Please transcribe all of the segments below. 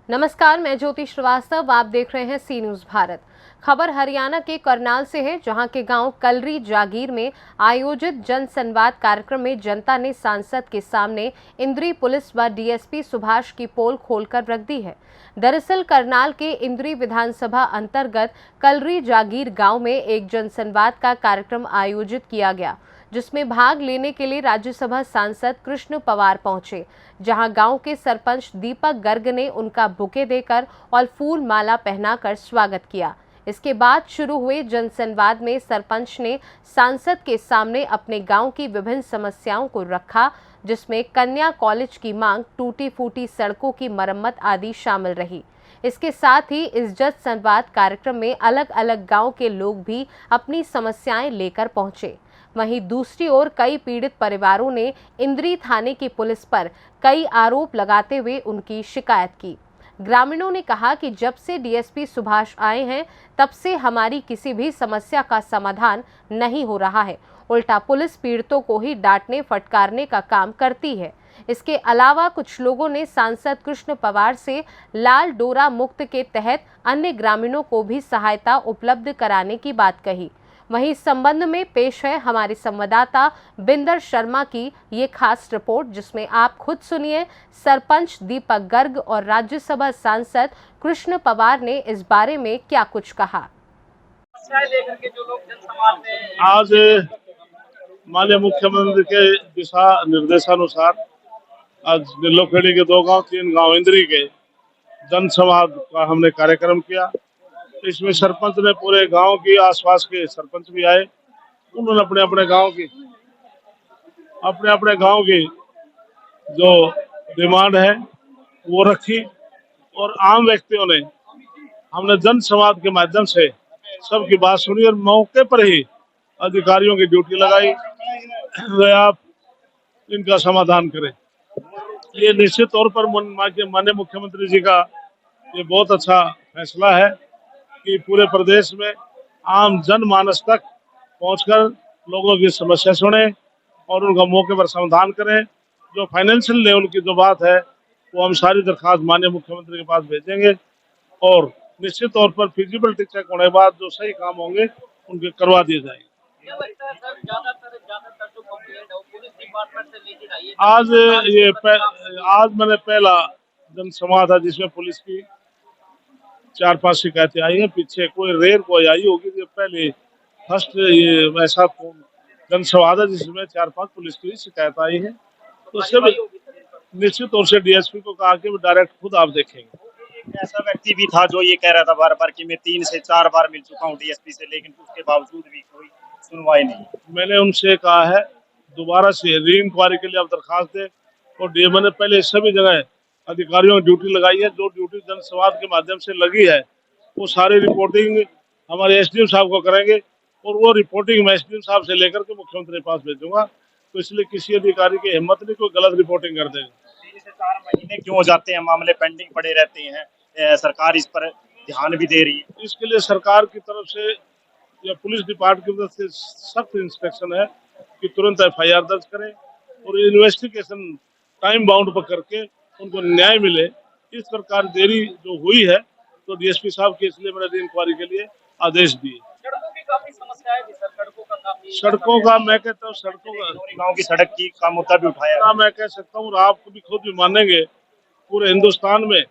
नमस्कार, मैं ज्योति श्रीवास्तव। आप देख रहे हैं सी न्यूज भारत। खबर हरियाणा के करनाल से है, जहां के गांव कलरी जागीर में आयोजित जन संवाद कार्यक्रम में जनता ने सांसद के सामने इंद्री पुलिस व डीएसपी सुभाष की पोल खोलकर रख दी है। दरअसल करनाल के इंद्री विधानसभा अंतर्गत कलरी जागीर गांव में एक जनसंवाद का कार्यक्रम आयोजित किया गया, जिसमें भाग लेने के लिए राज्यसभा सांसद कृष्ण पवार पहुंचे, जहां गांव के सरपंच दीपक गर्ग ने उनका बुके देकर और फूल माला पहनाकर स्वागत किया। इसके बाद शुरू हुए जनसंवाद में सरपंच ने सांसद के सामने अपने गांव की विभिन्न समस्याओं को रखा, जिसमें कन्या कॉलेज की मांग, टूटी फूटी सड़कों की मरम्मत आदि शामिल रही। इसके साथ ही इस जन संवाद कार्यक्रम में अलग अलग गांव के लोग भी अपनी समस्याएं लेकर पहुंचे। वहीं दूसरी ओर कई पीड़ित परिवारों ने इंद्री थाने की पुलिस पर कई आरोप लगाते हुए उनकी शिकायत की। ग्रामीणों ने कहा कि जब से डीएसपी सुभाष आए हैं, तब से हमारी किसी भी समस्या का समाधान नहीं हो रहा है। उल्टा पुलिस पीड़ितों को ही डांटने फटकारने का काम करती है। इसके अलावा कुछ लोगों ने सांसद कृष्ण पवार से लाल डोरा मुक्त के तहत अन्य ग्रामीणों को भी सहायता उपलब्ध कराने की बात कही। वहीं इस संबंध में पेश है हमारे संवाददाता बिंदर शर्मा की ये खास रिपोर्ट, जिसमें आप खुद सुनिए सरपंच दीपक गर्ग और राज्यसभा सांसद कृष्ण पवार ने इस बारे में क्या कुछ कहा। आज माननीय मुख्यमंत्री के दिशा निर्देशानुसार आज नीलोखेड़ी के 2 गांव 3 गांव इंद्री के जन संवाद का हमने कार्यक्रम किया। इसमें सरपंच ने पूरे गांव की, आसपास के सरपंच भी आए। उन्होंने अपने अपने गांव की जो डिमांड है वो रखी और आम व्यक्तियों ने, हमने जन संवाद के माध्यम से सबकी बात सुनी और मौके पर ही अधिकारियों की ड्यूटी लगाई, वे आप इनका समाधान करें। ये निश्चित तौर पर माननीय मुख्यमंत्री जी का ये बहुत अच्छा फैसला है कि पूरे प्रदेश में आम जनमानस तक पहुंचकर लोगों की समस्या सुने और उनका मौके पर समाधान करें। जो फाइनेंशियल लेवल की जो बात है वो हम सारी दरखास्त माननीय मुख्यमंत्री के पास भेजेंगे और निश्चित तौर पर फिजिबिलिटी चेक होने के बाद जो सही काम होंगे उनके करवा दिए जाएंगे। आज मैंने पहला जन संवाद है जिसमें पुलिस की 4-5 शिकायतें आई हैं। पीछे कोई आई होगी, जो पहले फर्स्ट ये ऐसा जन संवाद है जिसमें 4-5 पुलिस की शिकायत आई है। तो सब निश्चित तौर से डीएसपी को कहा कि डायरेक्ट खुद आप देखेंगे। ऐसा व्यक्ति भी था जो ये कह रहा था बार बार कि मैं 3 से 4 बार मिल चुका हूँ डीएसपी से, लेकिन उसके बावजूद भी कोई सुनवाई नहीं। मैंने उनसे कहा है दोबारा से री इंक्वायरी के लिए आप दरखास्त दें और डीएमओ ने पहले सभी जगह अधिकारियों की ड्यूटी लगाई है। जो ड्यूटी जन संवाद के माध्यम से लगी है वो सारी रिपोर्टिंग हमारे एसडीएम साहब को करेंगे और वो रिपोर्टिंग मैं एसडीएम साहब से लेकर के मुख्यमंत्री के पास भेजूंगा। तो इसलिए किसी अधिकारी की हिम्मत नहीं कोई गलत रिपोर्टिंग कर देगा। 3 से 4 महीने क्यों हो जाते हैं, मामले पेंडिंग पड़े रहते हैं, सरकार इस पर ध्यान भी दे रही है। इसके लिए सरकार की तरफ से या पुलिस डिपार्टमेंट से सख्त इंस्ट्रक्शन है कि तुरंत एफआईआर दर्ज करें और इन्वेस्टिगेशन टाइम बाउंड पर करके उनको न्याय मिले। इस प्रकार देरी जो हुई है तो डीएसपी साहब के इसलिए मैंने इंक्वायरी के लिए आदेश दिए। सड़कों की काफी समस्या है सर, सड़कों का मैं कहता हूँ गाँव की सड़क की का मुद्दा भी उठाया। मैं कह सकता हूँ, आप भी खुद भी मानेंगे, पूरे हिंदुस्तान में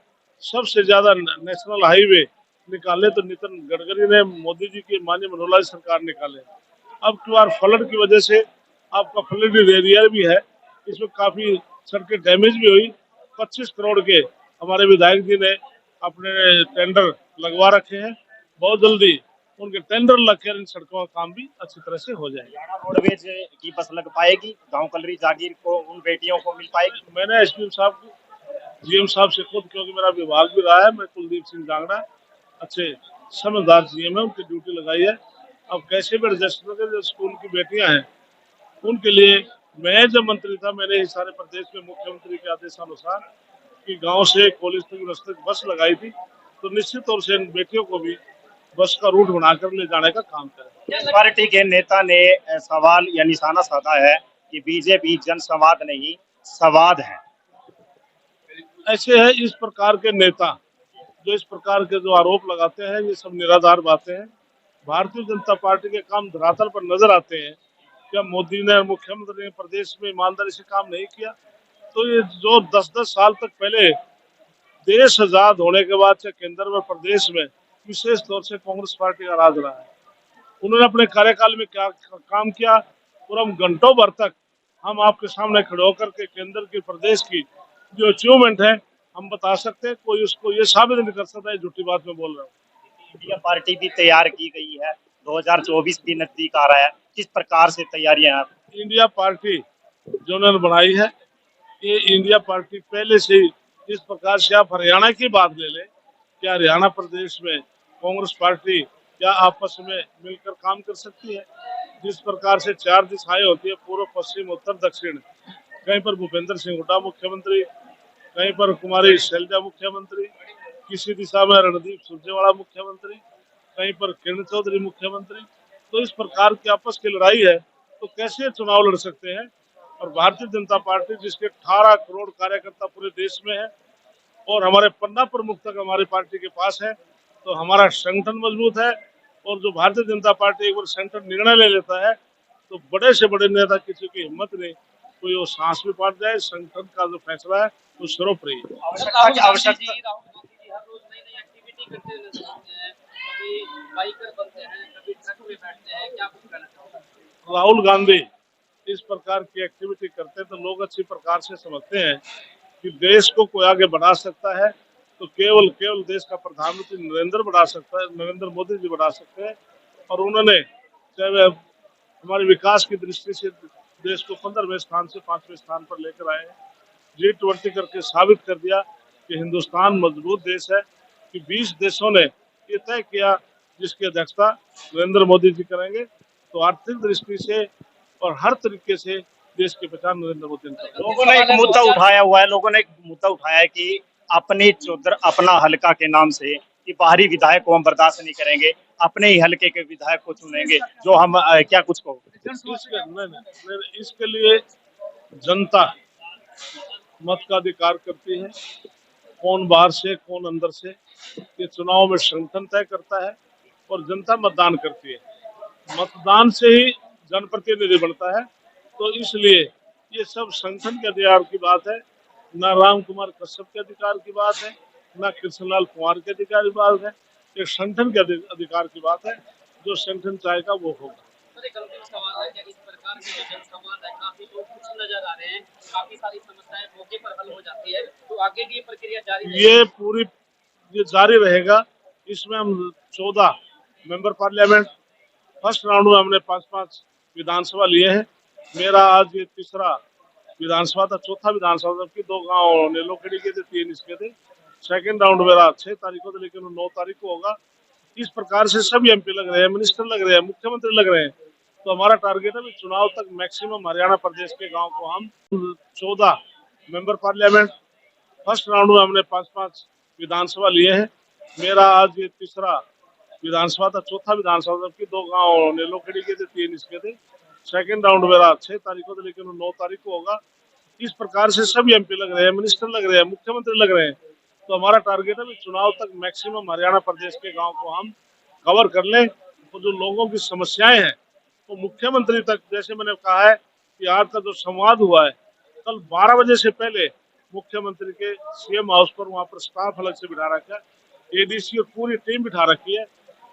सबसे ज्यादा नेशनल हाईवे निकाले तो नितिन गडकरी ने, मोदी जी की माननीय मनोहर सरकार निकाले। अब की बार फ्लड की वजह से आपका फ्लड एरिया भी है, इसमें काफी सड़कें डैमेज भी हुई। 25 करोड़ के हमारे विधायक जी ने अपने टेंडर लगवा रखे हैं। बहुत जल्दी उनके टेंडर लगकर इन सड़कों का काम भी अच्छी तरह से हो जाएगा। रोडवेज की बस लग पाएगी गांव कलरी जागीर को, उन बेटियों को मिल पाएगी। मैंने एसडीएम साहब जीएम साहब से खुद, क्योंकि मेरा विभाग भी रहा है, मैं कुलदीप सिंह जांगड़ा अच्छे समझदार जीएम है, उनकी ड्यूटी लगाई है। अब कैसे भी एडजस्ट करके जो स्कूल की बेटियां हैं उनके लिए मैं जब मंत्री था मैंने इस सारे प्रदेश में मुख्यमंत्री के आदेशानुसार कि गांव से कॉलेज तक रास्ते बस लगाई थी, तो निश्चित तौर से इन बेटियों को भी बस का रूट बनाकर ले जाने का काम करें। इस पार्टी के नेता ने सवाल या निशाना साधा है कि बीजेपी जन संवाद नहीं संवाद है। ऐसे है इस प्रकार के नेता जो इस प्रकार के जो आरोप लगाते हैं ये सब निराधार बातें हैं। भारतीय जनता पार्टी के काम धरातल पर नजर आते हैं। क्या मोदी ने, मुख्यमंत्री ने प्रदेश में ईमानदारी से काम नहीं किया? तो ये जो 10-10 साल तक पहले देश आजाद होने के बाद से केंद्र में, प्रदेश में विशेष तौर से कांग्रेस पार्टी का राज रहा है। उन्होंने अपने कार्यकाल में क्या काम किया और हम घंटों भर तक हम आपके सामने खड़े होकर के केंद्र की, प्रदेश की जो अचीवमेंट है हम बता सकते हैं। कोई उसको ये साबित नहीं कर सकता है झूठी बात में बोल रहा हूँ। इंडिया पार्टी भी तैयार की गई है, 2024 भी नजदीक आ रहा है, किस प्रकार से तैयारियां आप? इंडिया पार्टी जो उन्होंने बनाई है, ये इंडिया पार्टी पहले से ही, इस प्रकार से आप हरियाणा की बात ले लें, क्या हरियाणा प्रदेश में कांग्रेस पार्टी क्या आपस में मिलकर काम कर सकती है? जिस प्रकार से 4 दिशाएं होती है, पूर्व, पश्चिम, उत्तर, दक्षिण, कहीं पर भूपेंद्र सिंह हुड्डा मुख्यमंत्री, कहीं पर कुमारी शैलजा मुख्यमंत्री, किसी दिशा में रणदीप सुरजेवाला मुख्यमंत्री, कहीं पर किरण चौधरी मुख्यमंत्री। तो इस प्रकार की आपस की लड़ाई है, तो कैसे चुनाव लड़ सकते हैं? और भारतीय जनता पार्टी जिसके 18 करोड़ कार्यकर्ता पूरे देश में है और हमारे पन्ना प्रमुख तक हमारी पार्टी के पास है, तो हमारा संगठन मजबूत है। और जो भारतीय जनता पार्टी एक बार संगठन निर्णय ले लेता है तो बड़े से बड़े नेता किसी की हिम्मत नहीं, कोई वो सांस भी पाट जाए, संगठन का जो फैसला है वो सर्वोपरि है। आवश्यकता की आवश्यकता राहुल गांधी जी हर रोज नई नई एक्टिविटी करते हुए नजर आते हैं, कभी बाइकर बनते हैं, कभी ट्रक में बैठते हैं, क्या कुछ कहना चाहोगे? राहुल गांधी इस प्रकार की एक्टिविटी करते हैं तो लोग अच्छी प्रकार से समझते हैं कि देश को कोई आगे बढ़ा सकता है तो केवल केवल देश का प्रधानमंत्री नरेंद्र बढ़ा सकता है, नरेंद्र मोदी जी बढ़ा सकते हैं। और उन्होंने, चाहे वे हमारे विकास की दृष्टि से देश को 15वें स्थान से 5वें स्थान पर लेकर आए हैं। G20 करके साबित कर दिया कि हिंदुस्तान मजबूत देश है, कि 20 देशों ने ये तय किया जिसकी अध्यक्षता नरेंद्र मोदी जी करेंगे। तो आर्थिक दृष्टि से और हर तरीके से देश की पहचान नरेंद्र मोदी ने की। लोगों ने एक मुद्दा उठाया हुआ है, लोगों ने एक मुद्दा उठाया है कि अपनी चौधर अपना हलका के नाम से कि बाहरी विधायक को हम बर्दाश्त नहीं करेंगे, अपने ही हलके के विधायक को चुनेंगे, जो हम क्या कुछ कहो? इसके लिए जनता मत का अधिकार करती है, कौन बाहर से कौन अंदर से, ये चुनाव में संगठन तय करता है और जनता मतदान करती है। मतदान से ही जनप्रतिनिधि बनता है। तो इसलिए ये सब संगठन के अधिकार की बात है, ना राम कुमार कश्यप के अधिकार की बात है, ना कृष्णलाल कुमार के अधिकार की बात है। ये संगठन के अधिकार की बात है, जो संगठन चाहेगा वो होगा। सर, एक अंतिम सवाल है कि इस प्रकार के जो जनसंवाद है, काफी लोग खुश नजर आ रहे हैं, काफी सारी समस्याएं मौके पर हल हो जाती है, तो आगे की ये प्रक्रिया जारी रहेगी? ये जारी रहेगा। इसमें हम 14 मेंबर पार्लियामेंट, फर्स्ट राउंड में हमने 5-5 विधानसभा लिए हैं। मेरा आज ये तीसरा विधानसभा था, चौथा विधानसभा, जबकि 2 गांव नेलोखेड़ी के थे, 3 इसके थे। सेकेंड राउंड मेरा 6 तारीख को था, लेकिन 9 तारीख को होगा। इस प्रकार से सभी एमपी लग रहे हैं, मिनिस्टर लग रहे हैं, मुख्यमंत्री लग रहे हैं। तो हमारा टारगेट है कि चुनाव तक मैक्सिमम हरियाणा प्रदेश के गांव को हम 14 मेंबर पार्लियामेंट, फर्स्ट राउंड में हमने 5-5 विधानसभा लिए हैं। मेरा आज ये तीसरा विधानसभा था, चौथा विधानसभा, जबकि 2 गांव नेलोखेड़ी के थे, 3 इसके थे। सेकेंड राउंड मेरा 6 तारीख को था, लेकिन 9 तारीख को होगा। इस प्रकार से सभी एमपी लग रहे हैं, मिनिस्टर लग रहे हैं, मुख्यमंत्री लग रहे हैं। तो हमारा टारगेट है कि चुनाव तक मैक्सिमम हरियाणा प्रदेश के गांव को हम कवर कर लें। तो जो लोगों की समस्याएं हैं तो मुख्यमंत्री तक, जैसे मैंने कहा है कि आज का जो संवाद हुआ है, कल 12 बजे से पहले मुख्यमंत्री के सीएम हाउस पर, वहां पर स्टाफ अलग से बिठा रखा है, एडीसी और पूरी टीम बिठा रखी है।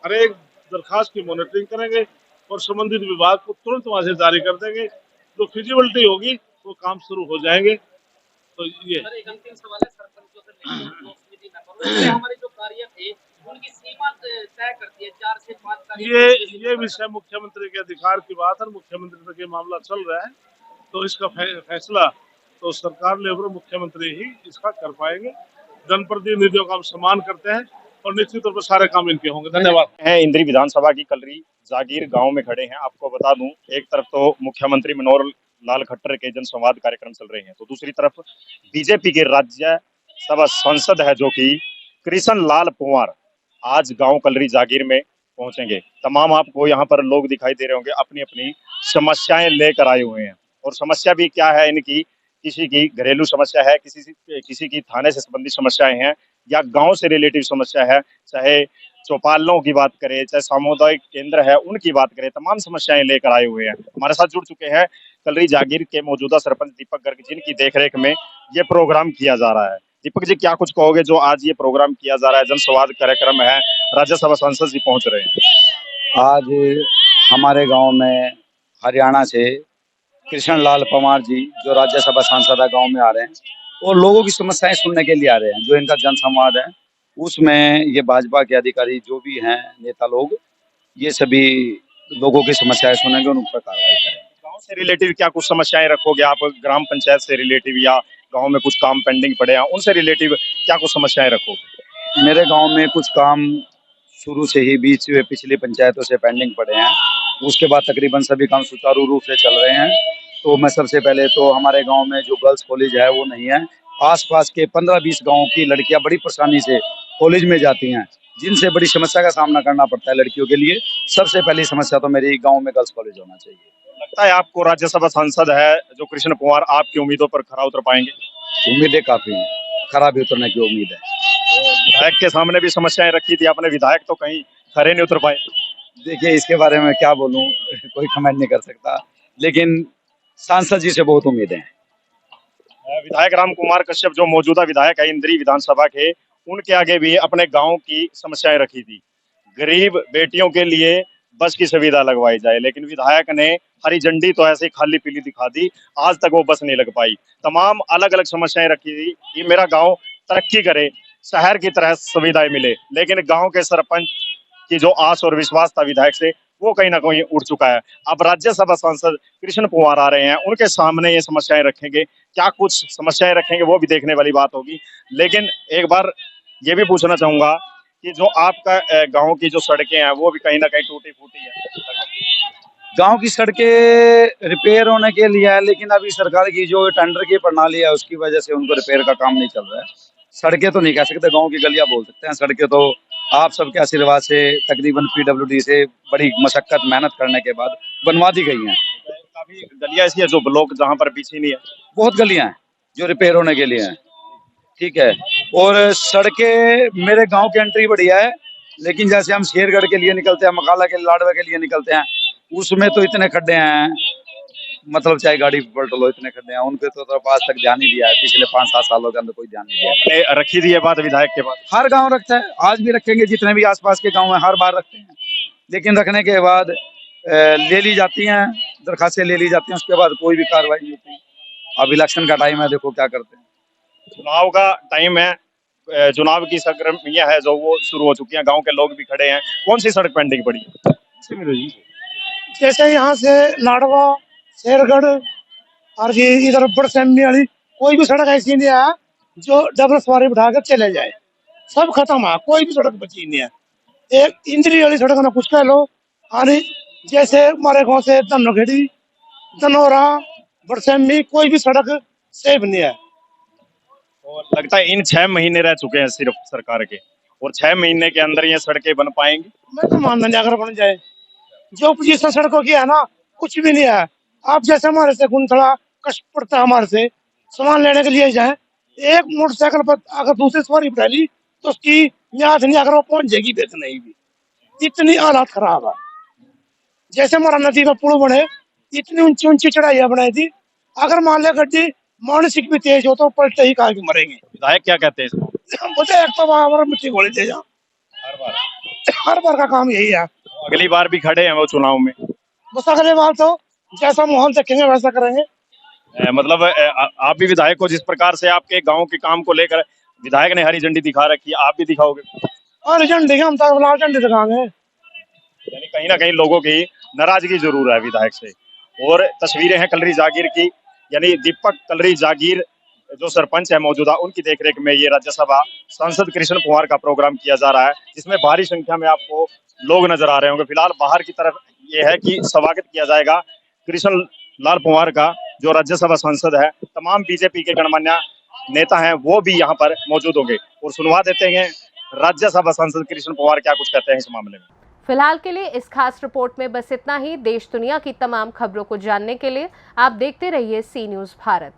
हर एक दरखास्त की मॉनिटरिंग करेंगे और संबंधित विभाग को तुरंत वहां से जारी कर देंगे। जो फिजिबिलिटी होगी वो काम शुरू हो जाएंगे। तो ये सर, एक अंतिम सवाल है, सरपंचों से लेकर समिति मेंबरों से हमारे जो कार्य थे उनकी सीमा तय करती है 4 से 5 कार्य। ये विषय मुख्यमंत्री के अधिकार की बात है, मुख्यमंत्री तक ये मामला चल रहा है। तो इसका फैसला तो सरकार लेवल मुख्यमंत्री ही इसका कर पाएंगे। जनप्रतिनिधियों का हम सम्मान करते हैं और निश्चित तौर पर सारे काम इनके होंगे। धन्यवाद। है इंद्री विधानसभा की कलरी जागीर गांव में खड़े हैं। आपको बता दूं, एक तरफ तो मुख्यमंत्री मनोहर लाल खट्टर के जनसंवाद कार्यक्रम चल रहे हैं, तो दूसरी तरफ बीजेपी के राज्यसभा सांसद है जो कि कृष्ण लाल पंवार आज गांव कलरी जागीर में पहुंचेंगे। तमाम आपको यहाँ पर लोग दिखाई दे रहे होंगे, अपनी अपनी समस्याएं लेकर आए हुए हैं। और समस्या भी क्या है इनकी, किसी की घरेलू समस्या है, किसी की थाने से संबंधित समस्याएं हैं, या गांव से रिलेटिव समस्या है, चाहे चौपालों की बात करें, चाहे सामुदायिक केंद्र है उनकी बात करें, तमाम समस्याएं लेकर आए हुए हैं। हमारे साथ जुड़ चुके हैं कलरी जागीर के मौजूदा सरपंच दीपक गर्ग, जिनकी देखरेख में ये प्रोग्राम किया जा रहा है। दीपक जी, क्या कुछ कहोगे जो आज ये प्रोग्राम किया जा रहा है, जनसंवाद कार्यक्रम है, राज्यसभा सांसद जी पहुंच रहे हैं? आज हमारे गांव में हरियाणा से कृष्ण लाल पंवार जी जो राज्यसभा सांसद है गांव में आ रहे हैं और लोगों की समस्याएं सुनने के लिए आ रहे हैं। जो इनका जनसंवाद है उसमें ये भाजपा के अधिकारी जो भी हैं नेता लोग, ये सभी लोगों की समस्याएं सुनेंगे और उन पर कार्रवाई करेंगे। गांव से रिलेटिव क्या कुछ समस्याएं रखोगे आप? ग्राम पंचायत से रिलेटिव या गांव में कुछ काम पेंडिंग पड़े हैं उनसे रिलेटिव क्या कुछ समस्याएं रखोगे? मेरे गांव में कुछ काम शुरू से ही बीच में पिछली पंचायतों से पेंडिंग पड़े हैं, उसके बाद तकरीबन सभी काम सुचारू रूप से चल रहे हैं। तो मैं सबसे पहले तो हमारे गांव में जो गर्ल्स कॉलेज है वो नहीं है। आसपास के 15-20 गांव की लड़कियां बड़ी परेशानी से कॉलेज में जाती हैं, जिनसे बड़ी समस्या का सामना करना पड़ता है लड़कियों के लिए। सबसे पहली समस्या तो मेरी गाँव में गर्ल्स कॉलेज होना चाहिए। लगता है आपको राज्यसभा सांसद है जो कृष्ण पंवार आपकी उम्मीदों पर खरा उतर पाएंगे? उम्मीदें काफी हैं, खरा भी उतरने की उम्मीद है। विधायक के सामने भी समस्याएं रखी थी आपने, विधायक तो कहीं खरे नहीं उतर पाए। देखिए, इसके बारे में क्या बोलूं, कोई कमेंट नहीं कर सकता, लेकिन सांसद जी से बहुत उम्मीदें हैं। विधायक राम कुमार कश्यप जो मौजूदा विधायक है इंद्री विधानसभा के, उनके आगे भी अपने गांव की समस्याएं रखी थी। गरीब बेटियों के लिए बस की सुविधा लगवाई जाए, लेकिन विधायक ने हरी झंडी तो ऐसे ही खाली पीली दिखा दी, आज तक वो बस नहीं लग पाई। तमाम अलग अलग समस्याएं रखी थी कि मेरा गांव तरक्की करे, शहर की तरह सुविधाएं मिले, लेकिन गांव के सरपंच की जो आस और विश्वास था विधायक से, वो कहीं ना कहीं उठ चुका है। अब राज्यसभा सांसद कृष्ण पंवार आ रहे हैं, उनके सामने ये समस्याएं रखेंगे, क्या कुछ समस्याएं रखेंगे वो भी देखने वाली बात होगी। लेकिन एक बार ये भी पूछना चाहूंगा कि जो आपका गांव की जो सड़कें हैं वो भी कहीं ना कहीं टूटी फूटी है। गांव की सड़कें रिपेयर होने के लिए है, लेकिन अभी सरकार की जो टेंडर की प्रणाली है उसकी वजह से उनको रिपेयर का काम नहीं चल रहा है। सड़कें तो नहीं कह सकते, गांव की गलियां बोल सकते हैं। सड़कें तो आप सबके आशीर्वाद से तकरीबन पीडब्ल्यूडी से बड़ी मशक्कत मेहनत करने के बाद बनवा दी गई हैं। काफी गलियां ऐसी है जो ब्लॉक जहां पर पीछे नहीं है, बहुत गलियां हैं जो रिपेयर होने के लिए हैं, ठीक है। और सड़कें मेरे गांव की एंट्री बढ़िया है, लेकिन जैसे हम शेरगढ़ के लिए निकलते हैं, मकाला के लाडवा के लिए निकलते हैं, उसमें तो इतने खड्डे हैं, मतलब चाहे गाड़ी पलट लो इतने खड्डे हैं। उनके तो आज तक ध्यान नहीं दिया है, पिछले 5-7 सालों के अंदर कोई ध्यान नहीं दिया है। रखी थी ये बात विधायक के पास? हर गांव रखता है, आज भी रखेंगे, जितने भी आसपास के गांव हैं हर बार रखते हैं, लेकिन रखने के बाद ले ली जाती हैं, दरखास्तें ले ली जाती हैं, उसके बाद कोई भी कार्रवाई नहीं होती। अब इलेक्शन का टाइम है, देखो क्या करते हैं। चुनाव का टाइम है, चुनाव की सरगर्मियां है जो वो शुरू हो चुकी हैं, गांव के लोग भी खड़े हैं। कौन सी सड़क पेंडिंग पड़ी है? जैसे यहाँ से लाडवा, शेरगढ़ और ये इधर बड़सैनी वाली कोई भी सड़क ऐसी नहीं है जो डबल सवारी बिठा कर चले जाए, सब खत्म है, कोई भी सड़क बची नहीं है। एक इंद्री वाली सड़क ना कुछ कह लो, और जैसे हमारे गांव से धनोखेड़ी, धनौरा, बड़सैनी कोई भी सड़क सेफ नहीं है। और लगता है इन 6 महीने रह चुके हैं सिर्फ सरकार के, और 6 महीने के अंदर ये सड़कें बन पाएंगी? मैं तो मानना नहीं अगर बन जाए। जो पोजीशन सड़कों की है ना, कुछ भी नहीं है। आप जैसे हमारे से थोड़ा कष्ट पड़ता है, हमारे से सामान लेने के लिए जाए, एक मोटरसाइकिल पर अगर दूसरी सवारी बिठा ली तो उसकी म्याद नहीं, अगर वो पहुंच जाएगी बेच नहीं भी, इतनी हालात खराब है। जैसे हमारा नदी का पुल बने, इतनी ऊंची ऊंची चढ़ाइयां बनाई थी, अगर मान लिया गड्डी मानसिक भी तेज हो तो पलटे ही खा के मरेंगे। विधायक क्या कहते हैं? बोलते एक तो वहां मिट्टी गोली दे जा, हर बार का काम यही है। अगली बार भी खड़े हैं वो चुनाव में? बस अगले बार तो जैसा माहौल देखेंगे वैसा करेंगे। मतलब आप भी विधायक को, जिस प्रकार से आपके गांव के काम को लेकर विधायक ने हरी झंडी दिखा रखी है, आप भी दिखाओगे? और झंडी हम तो लाल झंडी दिखाएंगे। यानी कहीं ना कहीं लोगों की नाराजगी जरूर है विधायक से। और तस्वीरें हैं कलरी जागीर की, यानी दीपक कलरी जागीर जो सरपंच है मौजूदा, उनकी देखरेख में ये राज्यसभा सांसद कृष्ण पंवार का प्रोग्राम किया जा रहा है, जिसमें भारी संख्या में आपको लोग नजर आ रहे होंगे। फिलहाल बाहर की तरफ ये है कि स्वागत किया जाएगा कृष्ण लाल पंवार का, जो राज्यसभा सांसद है। तमाम बीजेपी के गणमान्य नेता हैं वो भी यहाँ पर मौजूद होंगे, और सुनवा देते हैं राज्यसभा सांसद कृष्ण पंवार क्या कुछ कहते हैं इस मामले में। फिलहाल के लिए इस खास रिपोर्ट में बस इतना ही। देश दुनिया की तमाम खबरों को जानने के लिए आप देखते रहिए सी न्यूज़ भारत।